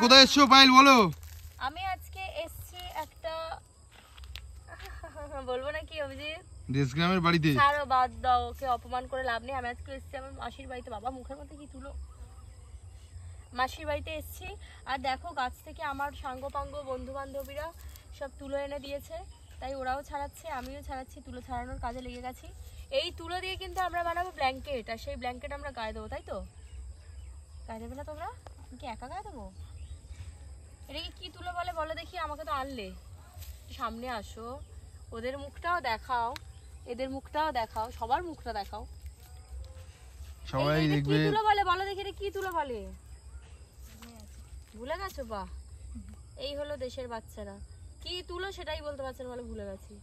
কোথায় এসছো পাইল বলো? আমি আজকে এসেছি একটা বলবো নাকি অভিজিৎ? দেশগ্রামের বাড়িতে। ছাড়ো বাদ দাও, ওকে অপমান করে লাভ নেই। আমি আজকে এসেছি আমার মাসির বাড়িতে। বাবা মুখের মধ্যে কি তুলো। মাসির বাড়িতে এসেছি আর দেখো গাছ থেকে আমার সাঙ্গপাঙ্গ বন্ধু বান্ধবীরা সব তুলো এনে দিয়েছে, তাই ওরাও ছাড়াচ্ছে আমিও ছাড়াচ্ছি, তুলো ছাড়ানোর কাজে লেগে গেছি। এই তুলো দিয়ে কিন্তু আমরা বানাবো ব্ল্যাঙ্কেট, আর সেই ব্ল্যাঙ্কেট আমরা গায়ে দেবো, তাই তো? গায়ে দেবে না তোমরা? কি একা গায়ে দেবো? এটাকে কি তুলো বলে বলো দেখি? আমাকে তো আনলে, সামনে আসো, ওদের মুখটাও দেখাও, এদের মুখটাও দেখাও, সবার মুখটা দেখাও, সবাই দেখবে। কি তুলো বলে বলো দেখি? এটা কি তুলো বলে? ভুলে গেছো? বাহ, এই হলো দেশের বাচ্চারা। কি তুলো সেটাই বলতে পারছেন বলে ভুলে গেছি।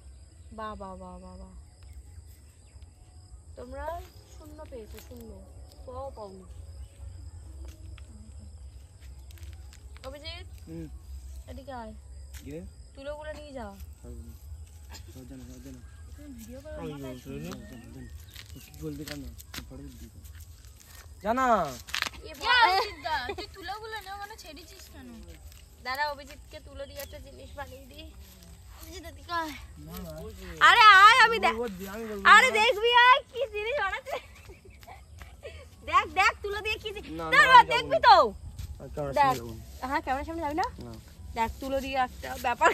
বাহ বাহ বাহ বাহ বাহ, তোমরা শূন্য পেয়েছো, শূন্য পাওনি। অভিজিৎ এদিকে আয়, তুলোগুলো নিয়ে যাও। দাঁড়া অভিজিৎকে তুলো দিয়ে একটা জিনিস বানিয়ে দিই। আরে আয়, আমি আরে দেখবি আয় কি জিনিস বানাচ্ছে। দেখ দেখ তুলো দিয়ে কি দেখবি তো। দেখ, হ্যাঁ ক্যামেরার সামনে যাবি না? দেখ তুলো দিয়ে একটা ব্যাপার।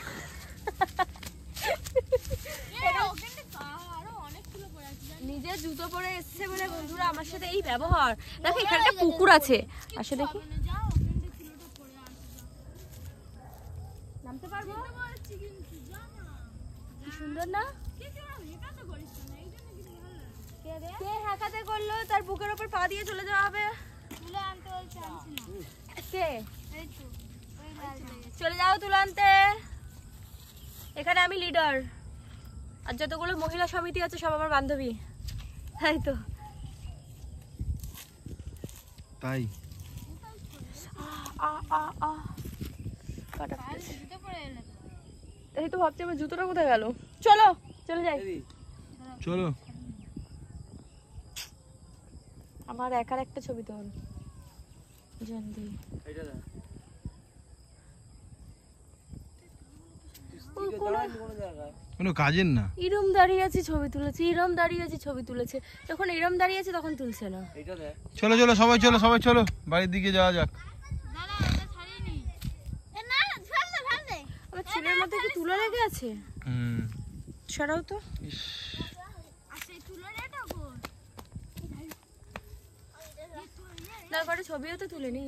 নিজের জুতো পরে এসছে বলে বন্ধুরা আমার সাথে এই ব্যবহার। দেখো এখানে একটা পুকুর আছে, আসে দেখি। নামতে পারবো? কি সুন্দর না? কে হাঁকাতে করলো? তার বুকের উপর পা দিয়ে চলে যাওয়া হবে। কে? চলে যাও তুলো আনতে। এখানে আমি লিডার, আর যতগুলো মহিলা সমিতি আছে সব আমার বান্ধবী, তাই তো? তাই এই তো ভাবছি আমার জুতোটা কোথায় গেল। চলো চলে যাই, চলো। আমার একার একটা ছবি তোল। কোনো কাজের না। ইরম দাঁড়িয়ে আছে ছবি তুলেছে, ইরম দাঁড়িয়ে আছে ছবি তুলেছে, যখন ইরম দাঁড়িয়ে আছে তখন তুলছে না। চলো চলো সবাই চলো, সবাই চলো বাড়ির দিকে যাওয়া যাক। আমার ছেলের মধ্যে কি তুলো লেগে আছে? সরাও তো। তারপরে ছবিও তো তুলে নি।